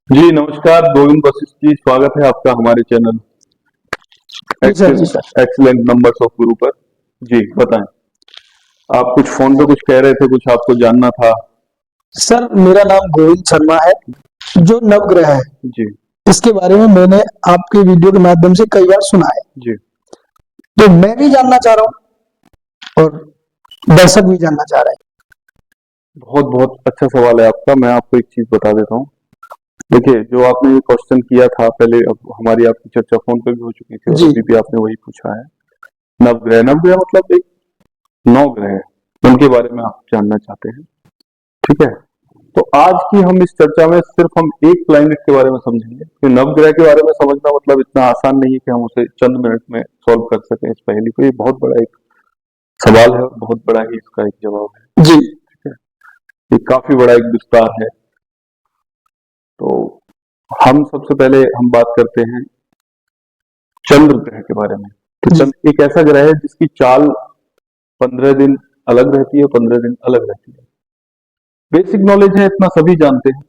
जी नमस्कार, गोविंद वशिष्ठ जी, स्वागत है आपका हमारे चैनल जी सर। एक्सीलेंट नंबर्स ऑफ गुरु पर। जी बताएं, आप कुछ फोन पे कुछ कह रहे थे, कुछ आपको जानना था। सर मेरा नाम गोविंद शर्मा है। जो नवग्रह है जी इसके बारे में मैंने आपके वीडियो के माध्यम से कई बार सुना है, जी तो मैं भी जानना चाह रहा हूँ और दर्शक भी जानना चाह रहे बहुत बहुत अच्छा सवाल है आपका। मैं आपको एक चीज बता देता हूँ। देखिए, जो आपने ये क्वेश्चन किया था पहले, अब हमारी आपकी चर्चा फोन पे भी हो चुकी थी हैं। और जी अभी भी आपने वही पूछा है। नवग्रह नवग्रह मतलब एक 9 ग्रह है, उनके बारे में आप जानना चाहते हैं। ठीक है, तो आज की हम इस चर्चा में सिर्फ हम एक प्लैनेट के बारे में समझेंगे कि नवग्रह के बारे में समझना मतलब इतना आसान नहीं है कि हम उसे चंद मिनट में सॉल्व कर सकें इस पहेली को। ये बहुत बड़ा एक सवाल है और बहुत बड़ा ही इसका एक जवाब है। जी ठीक है, ये काफी बड़ा एक विस्तार है। तो हम सबसे पहले हम बात करते हैं चंद्र ग्रह के बारे में। तो जी चंद्र एक ऐसा ग्रह है जिसकी चाल 15 दिन अलग रहती है, 15 दिन अलग रहती है। बेसिक नॉलेज है, इतना सभी जानते हैं,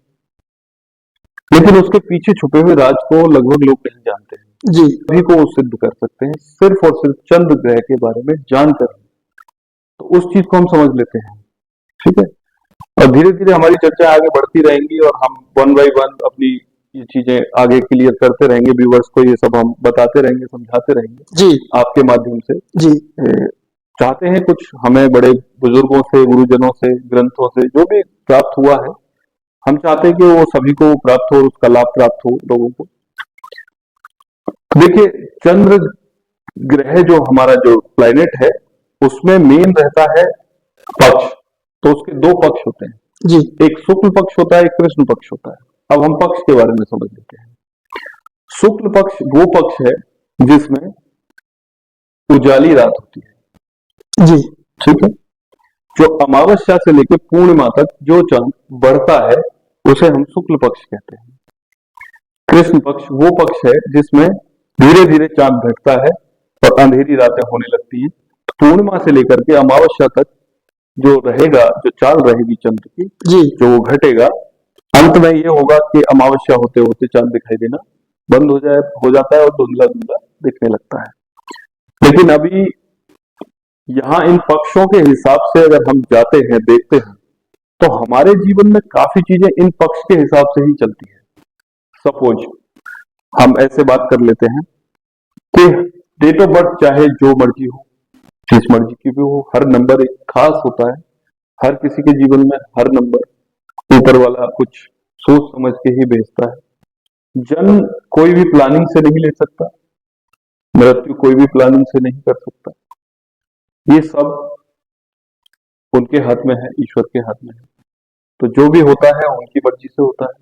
लेकिन उसके पीछे छुपे हुए राज को लगभग लोग नहीं जानते हैं। जी सभी को वो सिद्ध कर सकते हैं सिर्फ और सिर्फ चंद्र ग्रह के बारे में जानकर। तो उस चीज को हम समझ लेते हैं। ठीक है, और धीरे धीरे हमारी चर्चा आगे बढ़ती रहेंगी और हम वन बाई वन अपनी ये चीजें आगे क्लियर करते रहेंगे। व्यूवर्स को ये सब हम बताते रहेंगे, समझाते रहेंगे जी आपके माध्यम से। जी चाहते हैं कुछ हमें बड़े बुजुर्गों से, गुरुजनों से, ग्रंथों से जो भी प्राप्त हुआ है, हम चाहते हैं कि वो सभी को प्राप्त हो, उसका लाभ प्राप्त हो लोगों को। देखिए, चंद्र ग्रह जो हमारा जो प्लैनेट है, उसमें मेन रहता है पक्ष। तो उसके दो पक्ष होते हैं, जी एक शुक्ल पक्ष होता है, एक कृष्ण पक्ष होता है। अब हम पक्ष के बारे में समझ लेते हैं। शुक्ल पक्ष वो पक्ष है जिसमें उजाली रात होती है। जी ठीक है, जो अमावस्या से लेकर पूर्णिमा तक जो चांद बढ़ता है उसे हम शुक्ल पक्ष कहते हैं। कृष्ण पक्ष वो पक्ष है जिसमें धीरे धीरे चांद घटता है और अंधेरी रातें होने लगती हैं। पूर्णिमा से लेकर के अमावस्या तक जो रहेगा, जो चाल रहेगी चंद्र की, जी जो वो घटेगा, अंत में ये होगा कि अमावस्या होते होते चांद दिखाई देना बंद हो जाता है और धुंधला धुंधला दिखने लगता है। लेकिन अभी यहाँ इन पक्षों के हिसाब से अगर हम जाते हैं, देखते हैं, तो हमारे जीवन में काफी चीजें इन पक्ष के हिसाब से ही चलती है। सपोज हम ऐसे बात कर लेते हैं कि डेट ऑफ बर्थ चाहे जो मर्जी हो, जिस मर्जी की भी हो, हर नंबर एक खास होता है। हर किसी के जीवन में हर नंबर ऊपर वाला कुछ सोच समझ के ही भेजता है। जन्म कोई भी प्लानिंग से नहीं ले सकता, मृत्यु कोई भी प्लानिंग से नहीं कर सकता। ये सब उनके हाथ में है, ईश्वर के हाथ में है। तो जो भी होता है उनकी मर्जी से होता है।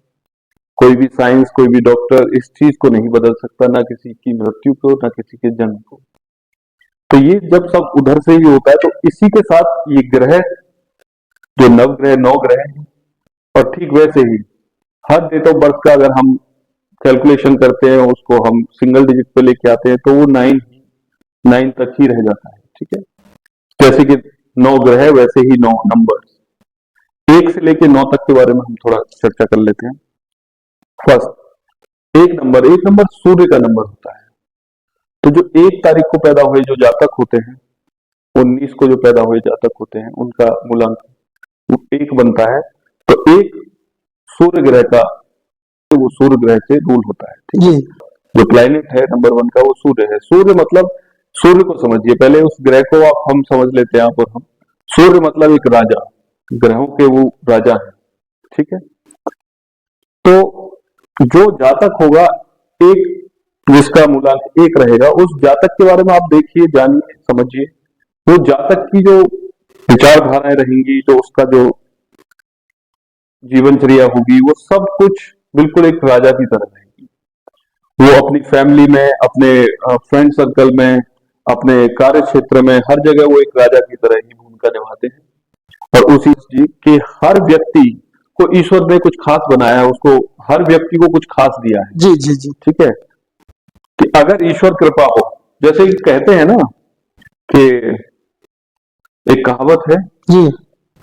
कोई भी साइंस, कोई भी डॉक्टर इस चीज को नहीं बदल सकता, ना किसी की मृत्यु को, ना किसी के जन्म को। तो ये जब सब उधर से ही होता है, तो इसी के साथ ये ग्रह जो नवग्रह 9 ग्रह हैं, और ठीक वैसे ही हर डेट ऑफ बर्थ का अगर हम कैलकुलेशन करते हैं, उसको हम सिंगल डिजिट पे लेके आते हैं, तो वो 9 तक ही रह जाता है। ठीक है, जैसे कि 9 ग्रह वैसे ही 9 नंबर। 1 से लेके 9 तक के बारे में हम थोड़ा चर्चा कर लेते हैं। फर्स्ट, एक नंबर सूर्य का नंबर होता है। तो जो 1 तारीख को पैदा हुए जो जातक होते हैं, 19 को जो पैदा हुए जातक होते हैं, उनका मूलांक वो 1 बनता है। तो एक सूर्य ग्रह का, तो वो सूर्य ग्रह से रूल होता है। ठीक है, जी जो प्लैनेट है नंबर 1 का वो सूर्य है। सूर्य मतलब, सूर्य को समझिए पहले, उस ग्रह को आप हम समझ लेते हैं आप और हम। सूर्य मतलब एक राजा, ग्रहों के वो राजा है। ठीक है, तो जो जातक होगा, एक जिसका मूलांक 1 रहेगा, उस जातक के बारे में आप देखिए, जानिए, समझिए। वो जातक की जो विचारधाराएं रहेंगी, जो उसका जो जीवनचर्या होगी, वो सब कुछ बिल्कुल एक राजा की तरह रहेगी। वो अपनी फैमिली में, अपने फ्रेंड सर्कल में, अपने कार्य क्षेत्र में, हर जगह वो एक राजा की तरह ही भूमिका निभाते हैं। और उसी जी के हर व्यक्ति को ईश्वर ने कुछ खास बनाया है, उसको हर व्यक्ति को कुछ खास दिया है। जी जी जी ठीक है, कि अगर ईश्वर कृपा हो, जैसे कि कहते हैं ना कि एक कहावत है, जी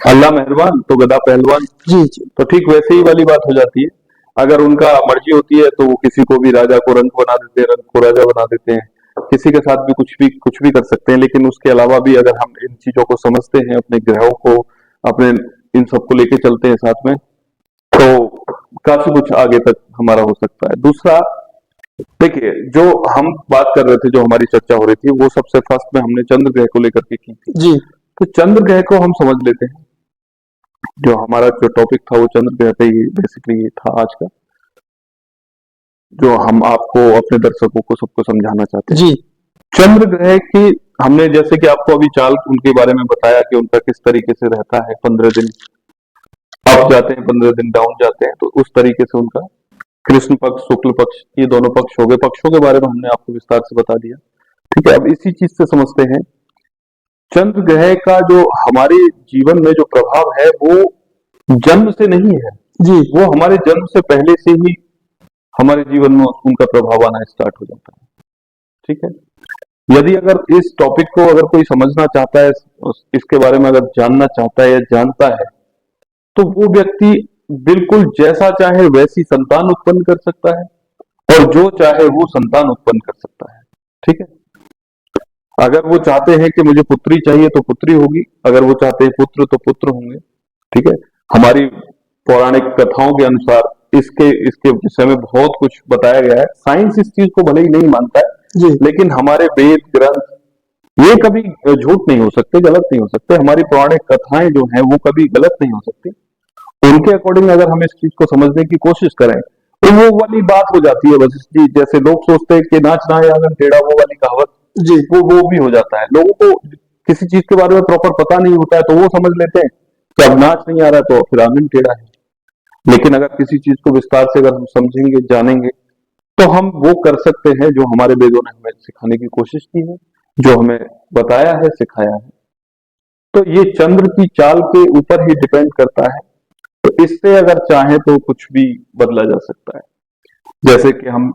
अल्लाह मेहरबान तो गदा पहलवान। जी जी तो ठीक वैसे ही वाली बात हो जाती है। अगर उनका मर्जी होती है तो वो किसी को भी राजा को रंक बना देते हैं, रंक को राजा बना देते हैं, किसी के साथ भी कुछ भी कर सकते हैं। लेकिन उसके अलावा भी अगर हम इन चीजों को समझते हैं, अपने ग्रहों को, अपने इन सबको लेके चलते हैं साथ में, तो काफी कुछ आगे तक हमारा हो सकता है। दूसरा, देखिए, जो हम बात कर रहे थे, जो हमारी चर्चा हो रही थी, वो सबसे फर्स्ट में हमने चंद्र ग्रह को लेकर के की थी। जी। तो चंद्र ग्रह को हम समझ लेते हैं। जो हमारा जो टॉपिक था वो चंद्र ग्रह पे ही बेसिकली ये था आज का, जो हम आपको, अपने दर्शकों को, सबको समझाना चाहते हैं। जी। चंद्र ग्रह की हमने जैसे कि आपको अभी चाल उनके बारे में बताया कि उनका किस तरीके से रहता है, 15 दिन अप जाते हैं, 15 दिन डाउन जाते हैं, तो उस तरीके से उनका कृष्ण पक्ष, शुक्ल पक्ष, ये दोनों पक्ष हो गए। पक्षों के बारे में हमने आपको विस्तार से बता दिया, ठीक है। अब इसी चीज से समझते हैं चंद्र ग्रह का जो हमारे जीवन में जो प्रभाव है वो जन्म से नहीं है जी। वो हमारे जन्म से पहले से ही हमारे जीवन में उनका प्रभाव आना स्टार्ट हो जाता है, ठीक है। यदि अगर इस टॉपिक को अगर कोई समझना चाहता है, इसके बारे में अगर जानना चाहता है या जानता है, तो वो व्यक्ति बिल्कुल जैसा चाहे वैसी संतान उत्पन्न कर सकता है, और जो चाहे वो संतान उत्पन्न कर सकता है, ठीक है। अगर वो चाहते हैं कि मुझे पुत्री चाहिए तो पुत्री होगी, अगर वो चाहते हैं पुत्र तो पुत्र होंगे, ठीक है। हमारी पौराणिक कथाओं के अनुसार इसके इसके विषय में बहुत कुछ बताया गया है। साइंस इस चीज को भले ही नहीं मानता है जी। लेकिन हमारे वेद ग्रंथ ये कभी झूठ नहीं हो सकते, गलत नहीं हो सकते। हमारी पौराणिक कथाएं जो हैं वो कभी गलत नहीं हो सकती। उनके अकॉर्डिंग अगर हम इस चीज को समझने की कोशिश करें तो वो वाली बात हो जाती है बस। जैसे लोग सोचते हैं कि नाच ना आंगन टेढ़ा, वो वाली कहावत जी। वो भी हो जाता है। लोगों को किसी चीज के बारे में प्रॉपर पता नहीं होता है तो वो समझ लेते हैं कि अब नाच नहीं आ रहा तो फिर आंगन टेढ़ा है। लेकिन अगर किसी चीज को विस्तार से अगर हम समझेंगे, जानेंगे, तो हम वो कर सकते हैं जो हमारे वेदों ने हमें सिखाने की कोशिश की है, जो हमें बताया है, सिखाया है। तो ये चंद्र की चाल के ऊपर ही डिपेंड करता है। तो इससे अगर चाहे तो कुछ भी बदला जा सकता है। जैसे कि हम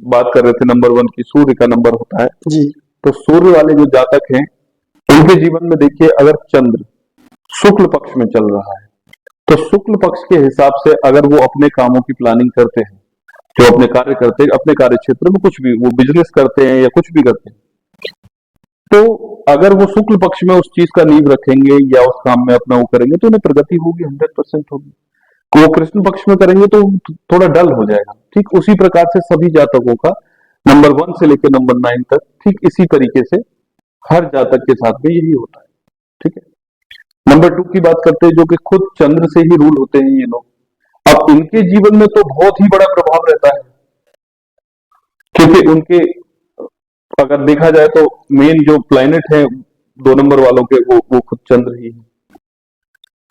बात कर रहे थे नंबर 1 की, सूर्य का नंबर होता है जी। तो सूर्य वाले जो जातक हैं उनके जीवन में देखिए, अगर चंद्र शुक्ल पक्ष में चल रहा है तो शुक्ल पक्ष के हिसाब से अगर वो अपने कामों की प्लानिंग करते हैं, जो अपने कार्य करते हैं, अपने कार्य क्षेत्र में कुछ भी, वो बिजनेस करते हैं या कुछ भी करते हैं, तो अगर वो शुक्ल पक्ष में उस चीज का नींव रखेंगे या उस काम में अपना वो करेंगे तो उन्हें प्रगति होगी, 100% होगी। वो कृष्ण पक्ष में करेंगे तो थोड़ा डल हो जाएगा। ठीक उसी प्रकार से सभी जातकों का नंबर 1 से लेकर नंबर 9 तक ठीक इसी तरीके से हर जातक के साथ में यही होता है, ठीक है। नंबर 2 की बात करते हैं, जो कि खुद चंद्र से ही रूल होते हैं ये लोग। अब इनके जीवन में तो बहुत ही बड़ा प्रभाव रहता है, क्योंकि उनके अगर देखा जाए तो मेन जो प्लैनेट है 2 नंबर वालों के, वो खुद चंद्र ही है।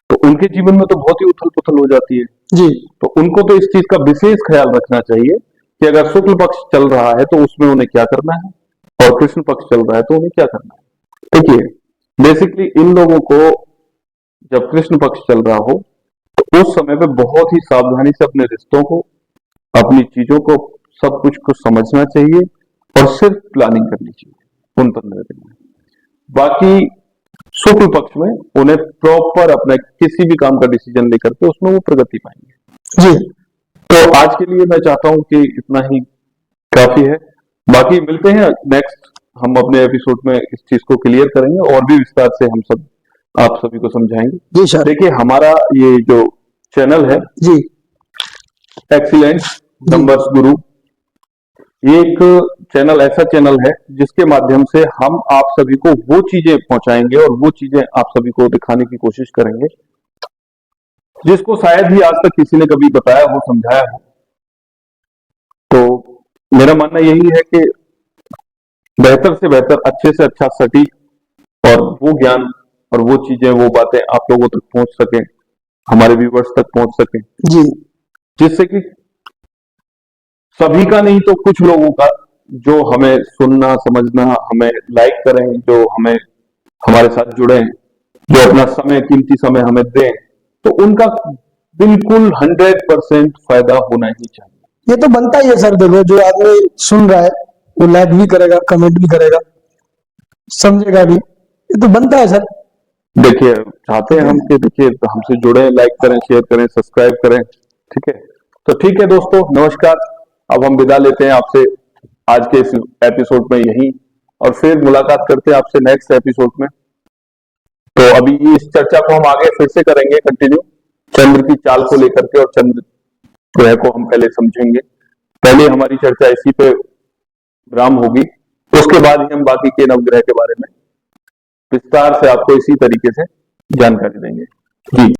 तो उनके जीवन में तो बहुत ही उथल पुथल हो जाती है जी। तो उनको तो इस चीज का विशेष ख्याल रखना चाहिए कि अगर शुक्ल पक्ष चल रहा है तो उसमें उन्हें क्या करना है, और कृष्ण पक्ष चल रहा है तो उन्हें क्या करना है। देखिए, बेसिकली इन लोगों को जब कृष्ण पक्ष चल रहा हो तो उस समय पे बहुत ही सावधानी से अपने रिश्तों को, अपनी चीजों को, सब कुछ को समझना चाहिए और सिर्फ प्लानिंग करनी चाहिए उन 15 दिन में। बाकी शुक्ल पक्ष में उन्हें प्रॉपर अपने किसी भी काम का डिसीजन लेकर के उसमें वो प्रगति पाएंगे। जी। तो आज के लिए मैं चाहता हूं कि इतना ही काफी है। बाकी मिलते हैं नेक्स्ट, हम अपने एपिसोड में इस चीज को क्लियर करेंगे और भी विस्तार से हम सब आप सभी को समझाएंगे। जी सर। देखिए, हमारा ये जो चैनल है जी। एक्सीलेंट नंबर्स गुरु, ये एक चैनल ऐसा चैनल है जिसके माध्यम से हम आप सभी को वो चीजें पहुंचाएंगे और वो चीजें आप सभी को दिखाने की कोशिश करेंगे जिसको शायद ही आज तक किसी ने कभी बताया हो, समझाया हो। तो मेरा मानना यही है कि बेहतर से बेहतर, अच्छे से अच्छा, सटीक और वो ज्ञान और वो चीजें, वो बातें आप लोगों तक पहुंच सके, हमारे व्यूवर्स तक पहुंच सके, जी। जिससे कि सभी का नहीं तो कुछ लोगों का, जो हमें सुनना, समझना, हमें लाइक करें, जो हमें हमारे साथ जुड़े, जो अपना समय, कीमती समय हमें दें, तो उनका बिल्कुल 100% फायदा होना ही चाहिए। ये तो बनता ही है सर। देखो, जो आदमी सुन रहा है वो लाइक भी करेगा, कमेंट भी करेगा, समझेगा भी, ये तो बनता है सर। देखिए, चाहते हैं हम कि देखिए हमसे जुड़े, लाइक करें, शेयर करें, सब्सक्राइब करें, ठीक है। तो ठीक है दोस्तों, नमस्कार। अब हम विदा लेते हैं आपसे आज के इस एपिसोड में यही, और फिर मुलाकात करते हैं आपसे नेक्स्ट एपिसोड में। तो अभी इस चर्चा को हम आगे फिर से करेंगे कंटिन्यू, चंद्र की चाल को लेकर के, और चंद्र ग्रह को हम पहले समझेंगे। पहले हमारी चर्चा इसी पे विराम होगी, उसके बाद ही हम बाकी के नवग्रह के बारे में विस्तार से आपको इसी तरीके से जानकारी देंगे। जी।